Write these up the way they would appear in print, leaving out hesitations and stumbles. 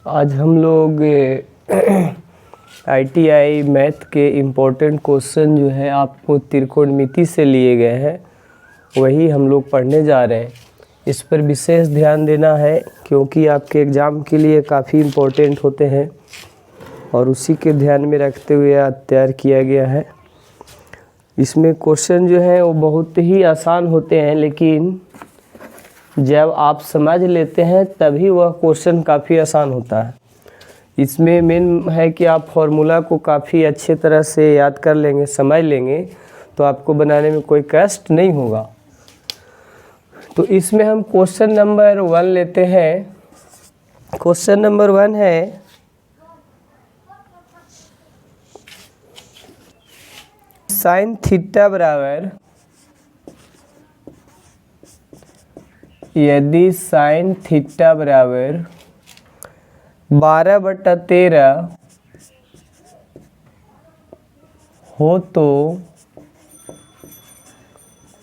आज हम लोग ITI मैथ के इम्पोर्टेंट क्वेश्चन जो है आपको त्रिकोणमिति से लिए गए हैं वही हम लोग पढ़ने जा रहे हैं। इस पर विशेष ध्यान देना है क्योंकि आपके एग्ज़ाम के लिए काफ़ी इम्पोर्टेंट होते हैं और उसी के ध्यान में रखते हुए तैयार किया गया है। इसमें क्वेश्चन जो है वो बहुत ही आसान होते हैं, लेकिन जब आप समझ लेते हैं तभी वह क्वेश्चन काफ़ी आसान होता है। इसमें मेन है कि आप फॉर्मूला को काफ़ी अच्छे तरह से याद कर लेंगे, समझ लेंगे, तो आपको बनाने में कोई कष्ट नहीं होगा। तो इसमें हम क्वेश्चन नंबर 1 लेते हैं। क्वेश्चन नंबर 1 है साइन थीटा बराबर, यदि साइन थीटा बराबर 12/13 हो तो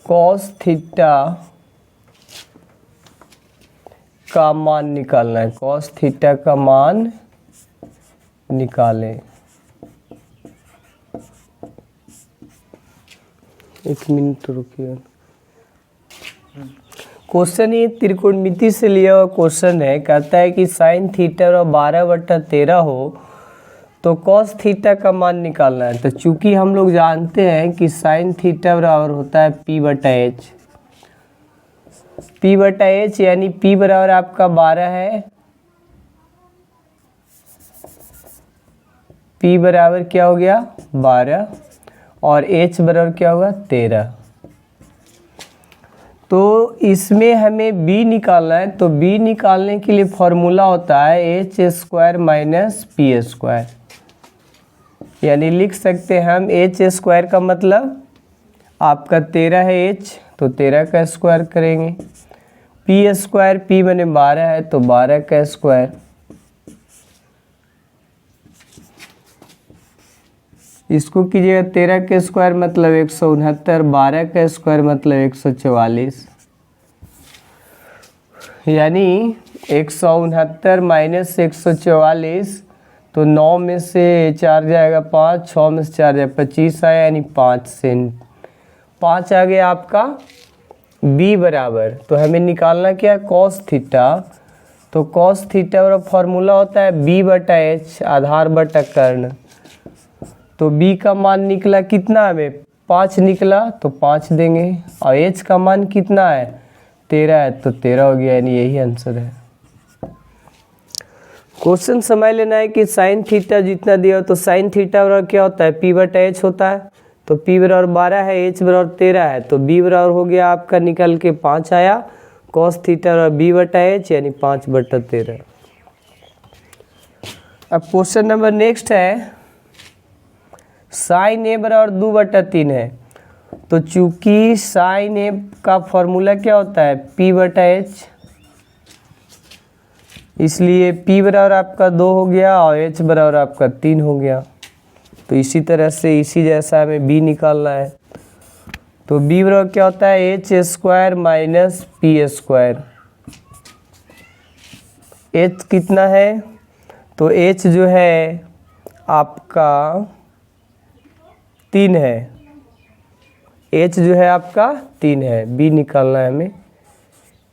कॉस थीटा का मान निकालना है। कॉस थीटा का मान निकालें। एक मिनट रुकिए। क्वेश्चन ये त्रिकोणमिति से लिया हुआ क्वेश्चन है। कहता है कि साइन थीटा 12/13 हो तो कॉस थीटा का मान निकालना है। तो चूंकि हम लोग जानते हैं कि साइन थीटा बराबर होता है P/H। P/H यानी P बराबर आपका 12 है। P बराबर क्या हो गया 12 और H बराबर क्या होगा 13। तो इसमें हमें B निकालना है। तो B निकालने के लिए फॉर्मूला होता है H² - P²। यानी लिख सकते हैं हम H² का मतलब आपका 13 है H, तो 13 का स्क्वायर करेंगे। P² P मैंने 12 है तो 12 का स्क्वायर। इसको कीजिएगा 13 के स्क्वायर मतलब 169, 12 का स्क्वायर मतलब 144। यानी 169 - 144, तो 9 में से 4 जाएगा 5, 6 में से 4 जाएगा 25 आया, यानी 5 से 5 आ गया आपका B बराबर। तो हमें निकालना क्या है कॉस थीटा। तो कॉस थीटा का फॉर्मूला होता है B/H आधार बटा कर्ण। तो B का मान निकला कितना हमें 5 निकला तो 5 देंगे और H का मान कितना है 13 है तो 13 हो गया, यानी यही आंसर है। क्वेश्चन समझ लेना है कि साइन थीटा जितना दिया हो तो साइन थीटा बराबर क्या होता है P/H होता है। तो P बराबर 12 है, H बराबर 13 है, तो B बराबर हो गया आपका निकल के 5 आया। कॉस थीटा बराबर B/H यानी 5/13। अब क्वेश्चन नंबर नेक्स्ट है साइन A बराबर 2/3 है। तो चूंकि साइन A का फॉर्मूला क्या होता है P/H, इसलिए P बराबर आपका 2 हो गया और H बराबर आपका 3 हो गया। तो इसी तरह से इसी जैसा हमें B निकालना है। तो B बराबर क्या होता है H² - P²। H कितना है तो H जो है आपका 3 है। H जो है आपका 3 है। B निकालना है हमें।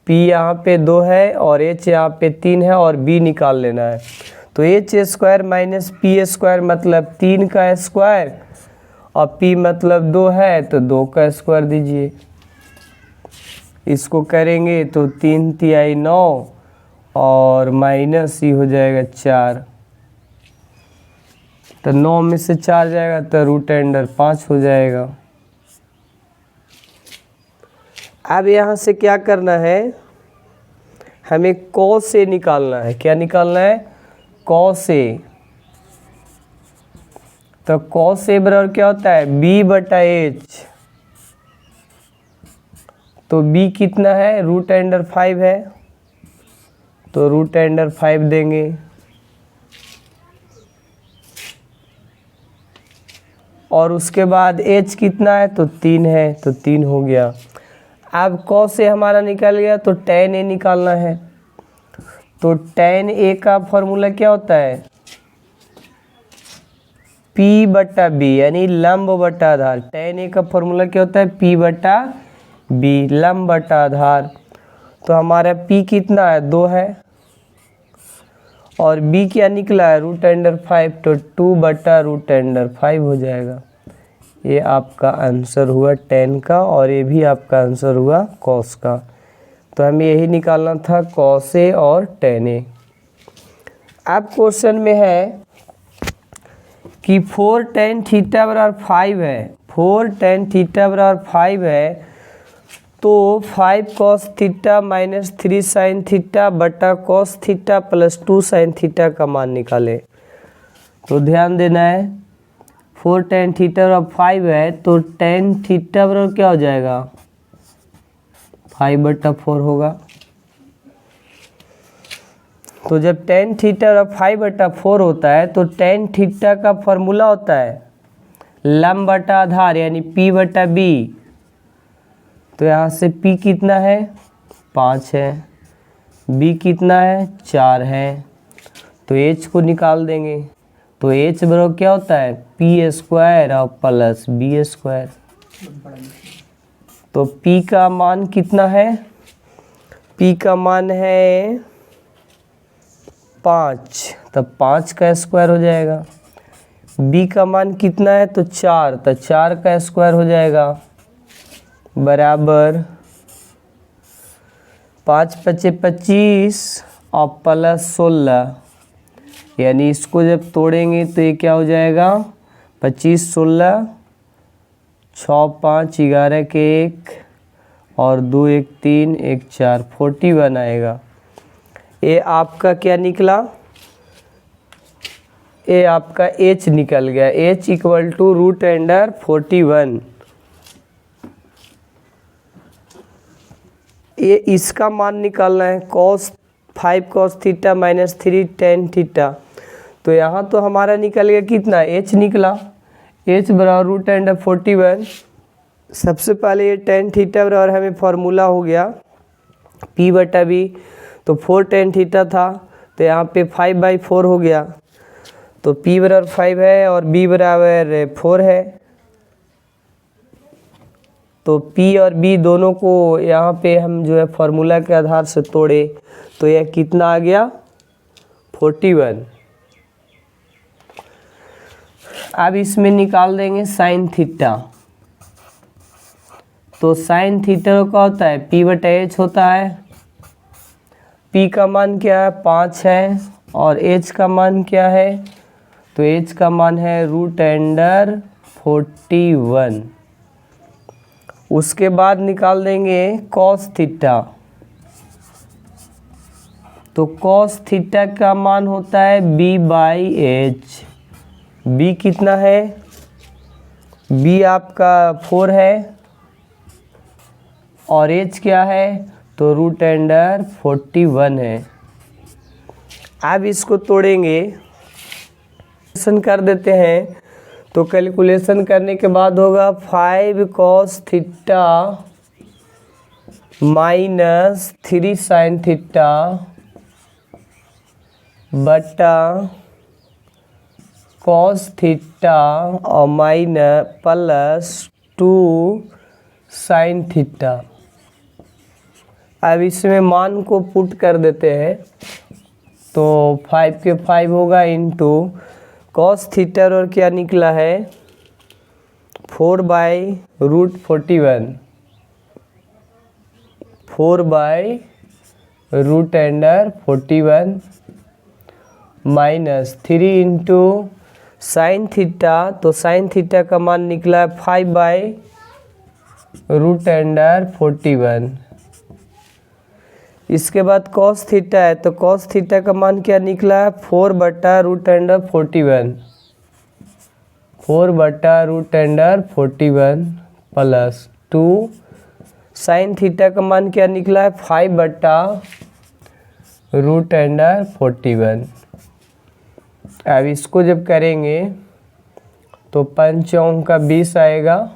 P यहाँ पे 2 है और H यहाँ पे 3 है और B निकाल लेना है। तो H² - P² मतलब 3 का स्क्वायर और P मतलब 2 है तो 2 का स्क्वायर दीजिए। इसको करेंगे तो 3 तिहाई 9 और माइनस ही हो जाएगा 4। तो 9 में से 4 जाएगा तो √5 हो जाएगा। अब यहाँ से क्या करना है हमें कॉस A निकालना है। क्या निकालना है कॉस A। तो कॉस A बराबर क्या होता है B/H। तो B कितना है √5 है, तो √5 देंगे। और उसके बाद H कितना है तो 3 है तो 3 हो गया। अब cos से हमारा निकल गया तो tan A निकालना है। तो tan A का फॉर्मूला क्या होता है, P बटा B, यानी लंब बटा आधार। tan A का फॉर्मूला क्या होता है, P बटा B, लंब बटा आधार। तो हमारा P कितना है, 2 है, और B क्या निकला है, √5, तो 2 बटा √5 हो जाएगा। ये आपका आंसर हुआ tan का, और ये भी आपका आंसर हुआ cos का। तो हमें यही निकालना था, cos A और tan A। अब क्वेश्चन में है कि 4 tan थीटा बराबर 5 है, 4 tan थीटा बराबर 5 है, तो 5 cos theta minus 3 sin theta बटा cos theta plus 2 sin theta का मान निकाले। तो ध्यान देना है, 4 tan थीटा बराबर 5 है, तो tan थीटा बराबर क्या हो जाएगा, 5 बटा 4 होगा। तो जब tan थीटा बराबर 5 बटा 4 होता है, तो tan थीटा का फॉर्मूला होता है लंब बटा आधार, यानी P बटा B। तो यहाँ से P कितना है, 5 है, B कितना है, 4 है, तो H को निकाल देंगे। तो H बराबर क्या होता है, P² और प्लस B²। तो P का मान कितना है, P का मान है 5, तब 5 का स्क्वायर हो जाएगा। B का मान कितना है, तो 4, तो 4 का स्क्वायर हो जाएगा, बराबर 5 × 5 = 25 और प्लस 16, यानी इसको जब तोड़ेंगे तो ये क्या हो जाएगा, 25 16 6 5 11 के 1 और 2 1 3 1 4, 41 आएगा। ये आपका क्या निकला, ये आपका H निकल गया, H = √41। ये इसका मान निकालना है,5 cos theta minus 3 tan theta. तो यहाँ तो हमारा निकल गया कितना, H निकला, H बराबर √41। सबसे पहले ये tan थीटा बराबर हमें फॉर्मूला हो गया P बटा B, तो 4 tan थीटा था, तो यहाँ पे 5/4 हो गया। तो P बराबर 5 है और B बराबर 4 है, तो P और B दोनों को यहाँ पे हम जो है फॉर्मूला के आधार से तोड़े, तो यह कितना आ गया, 41। अब इसमें निकाल देंगे sin थीटा। तो sin थीटा का होता है P बटा H होता है। P का मान क्या है, 5 है, और H का मान क्या है, तो H का मान है √41। उसके बाद निकाल देंगे cos थीटा। तो cos थीटा का मान होता है B/H। B कितना है, B आपका 4 है, और H क्या है, तो √41 है। अब इसको तोड़ेंगे, कैलकुलेशन कर देते हैं। तो कैलकुलेशन करने के बाद होगा 5 cos theta minus 3 sin theta बटा cos थीटा और माइनस प्लस 2 sin थीटा। अब इसमें मान को पुट कर देते हैं, तो 5 के 5 होगा इंटू cos थीटा और क्या निकला है, 4/√41, 4/√41 माइनस 3 इंटू साइन थीटा। तो साइन थीटा का मान निकला है 5/√41। इसके बाद cos थीटा है, तो cos थीटा का मान क्या निकला है, 4/√41, 4/√41 प्लस 2 साइन थीटा का मान क्या निकला है, 5/√41। अब इसको जब करेंगे तो 5 चौक का 20 आएगा,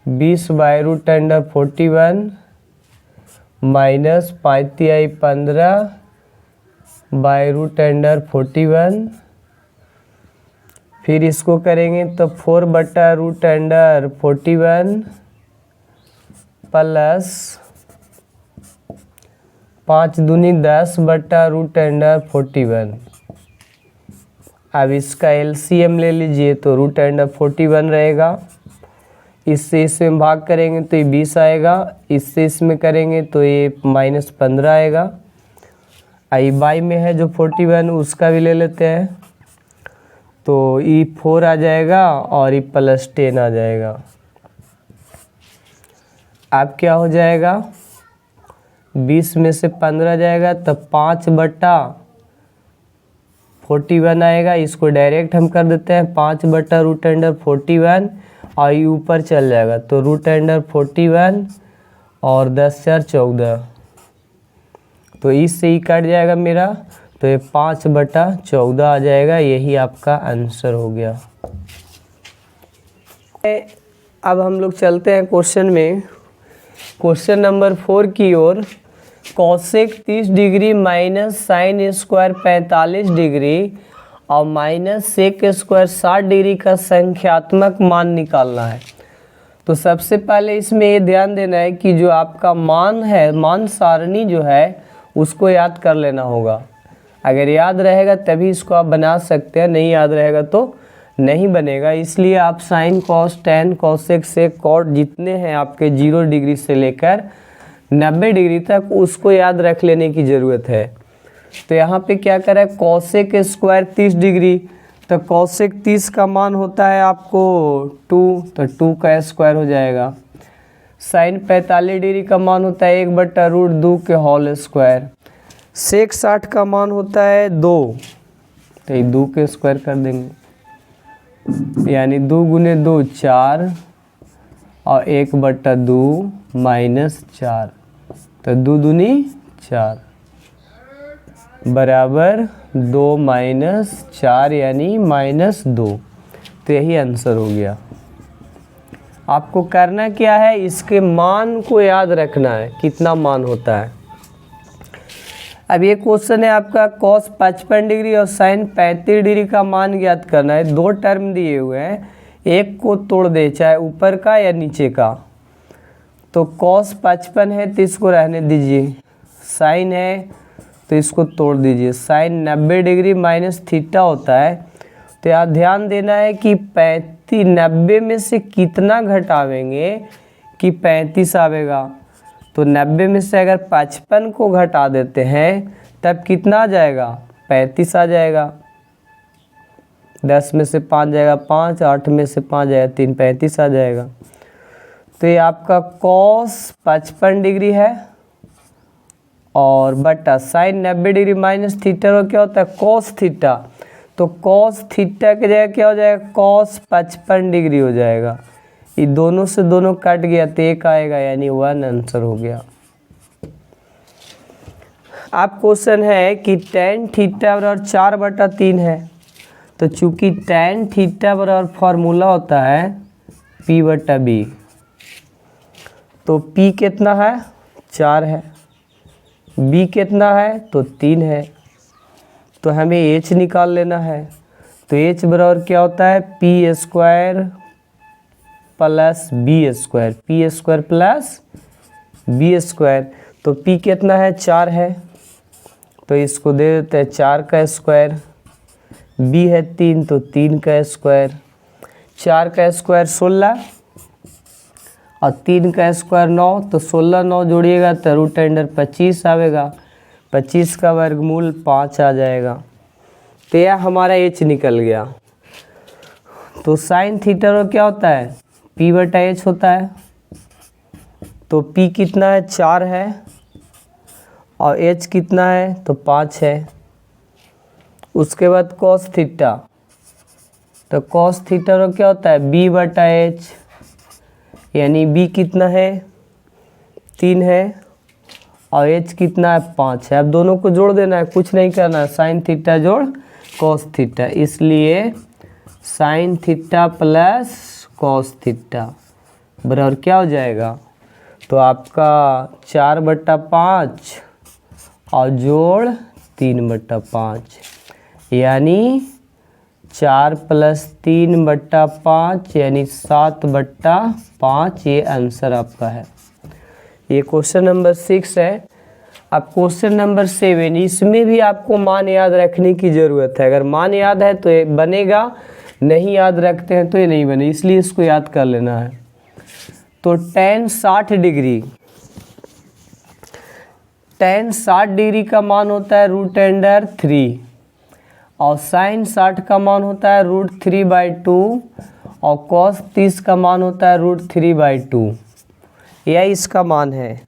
20/√41 माइनस 5 × 15 बाय रूट अंडर 41, फिर इसको करेंगे तो 4 बटा रूट अंडर 41 प्लस 5 दूनी 10 बटा रूट अंडर 41। अब इसका एलसीएम ले लीजिए तो रूट अंडर 41 रहेगा, इससे इसमें भाग करेंगे तो ये 20 आएगा, इससे इसमें करेंगे तो ये -15 आएगा। आई बाई में है जो 41 उसका भी ले लेते हैं, तो ई 4 आ जाएगा और ई +10 आ जाएगा। अब क्या हो जाएगा, 20 में से 15 जाएगा तब 5 बटा 41 आएगा। इसको डायरेक्ट हम कर देते हैं 5 बटा रूट अंडर 41 और ये ऊपर चल जाएगा तो रूट अंडर 41 और 10 4 14, तो इससे ही कट जाएगा मेरा, तो ये 5 बटा 14 आ जाएगा। यही आपका आंसर हो गया। अब हम लोग चलते हैं क्वेश्चन में, क्वेश्चन नंबर 4 की ओर। Cosec 30 degree minus sine square 45 degree और माइनस सेक स्क्वायर 60 डिग्री का संख्यात्मक मान निकालना है। तो सबसे पहले इसमें ये ध्यान देना है कि जो आपका मान है, मान सारणी जो है उसको याद कर लेना होगा। अगर याद रहेगा तभी इसको आप बना सकते हैं, नहीं याद रहेगा तो नहीं बनेगा। इसलिए आप sine cos tan cosec sec cot जितने हैं आपके 0 डिग्री से लेकर 90 डिग्री तक उसको याद रख लेने की ज़रूरत है। तो यहाँ पे क्या करें, कॉसेक स्क्वायर 30 डिग्री, तो कॉसेक 30 का मान होता है आपको 2, तो 2 का स्क्वायर हो जाएगा। साइन 45 डिग्री का मान होता है 1 बटा रूट 2 के होल स्क्वायर। सेक 60 का मान होता है 2, तो ये 2 के स्क्वायर कर देंगे, यानी 2 गुने 2 4 और 1 बटा 2 -4, तो 2 दूनी 4 बराबर 2 -4 यानी -2। तो यही आंसर हो गया। आपको करना क्या है, इसके मान को याद रखना है कितना मान होता है। अब ये क्वेश्चन है आपका कॉस 55 डिग्री और साइन 35 डिग्री का मान ज्ञात करना है। 2 टर्म दिए हुए हैं, एक को तोड़ दे चाहे ऊपर का या नीचे का। तो कॉस 55 है तो इसको रहने दीजिए, साइन है तो इसको तोड़ दीजिए। साइन 90 डिग्री माइनस थीटा होता है, तो यहाँ ध्यान देना है कि 90 में से कितना घटावेंगे कि 35 आवेगा। तो 90 में से अगर 55 को घटा देते हैं तब कितना आ जाएगा, 35 आ जाएगा। 10 में से 5 जाएगा 5, 8 में से 5 जाएगा 3, 35 आ जाएगा। तो ये आपका कॉस 55 डिग्री है और बटा साइन 90 डिग्री माइनस थीटा का क्या होता है, कॉस थीटा। तो कॉस थीटा की जगह क्या हो जाएगा, कॉस 55 डिग्री हो जाएगा। ये दोनों से दोनों कट गया तो एक आएगा, यानी 1 आंसर हो गया। अब क्वेश्चन है कि tan थीटा बराबर 4/3 है। तो चूंकि tan थीटा बराबर फार्मूला होता है P/B, तो P कितना है 4 है, B कितना है तो 3 है, तो हमें H निकाल लेना है। तो H बराबर क्या होता है, P² plus B², P² plus B²। तो P कितना है 4 है, तो इसको दे देते हैं 4 का स्क्वायर। B है 3 तो 3 का स्क्वायर। 4 का स्क्वायर 16 और 3 का स्क्वायर 9, तो 16 9 जोड़िएगा तो रूट अंडर 25 आवेगा। 25 का वर्गमूल 5 आ जाएगा। तो यह हमारा H निकल गया। तो साइन थीटा का क्या होता है, P/H होता है। तो P कितना है 4 है और H कितना है तो 5 है। उसके बाद कॉस थीटा, तो कॉस थीटा का क्या होता है B/H, यानी B कितना है 3 है और H कितना है 5 है। अब दोनों को जोड़ देना है, कुछ नहीं करना है, साइन थीटा जोड़ कॉस थीटा। इसलिए sine theta plus cos theta बराबर क्या हो जाएगा, तो आपका 4/5 और जोड़ 3/5, यानी 4+3/5 यानी 7/5, ये आंसर आपका है। ये क्वेश्चन नंबर 6 है। अब क्वेश्चन नंबर 7, इसमें भी आपको मान याद रखने की ज़रूरत है। अगर मान याद है तो ये बनेगा, नहीं याद रखते हैं तो ये नहीं बने, इसलिए इसको याद कर लेना है। तो tan 60 डिग्री, tan 60 डिग्री का मान होता है √3 और sin 60 का मान होता है √3/2 और cos 30 का मान होता है √3/2। यह इसका मान है।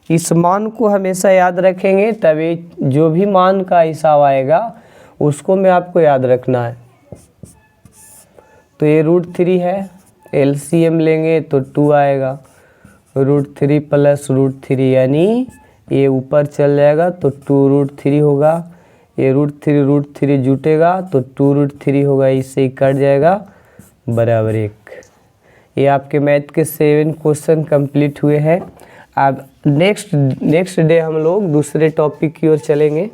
इस मान को हमेशा याद रखेंगे, तभी जो भी मान का हिसाब आएगा उसको में आपको याद रखना है। तो ये √3 है, LCM लेंगे तो 2 आएगा, √3 + √3 यानी ये ऊपर चल जाएगा तो 2√3 होगा। ये √3 जुटेगा तो 2√3 होगा, इससे ही कट जाएगा बराबर 1। ये आपके मैथ के 7 क्वेश्चन कंप्लीट हुए हैं। अब नेक्स्ट डे हम लोग दूसरे टॉपिक की ओर चलेंगे।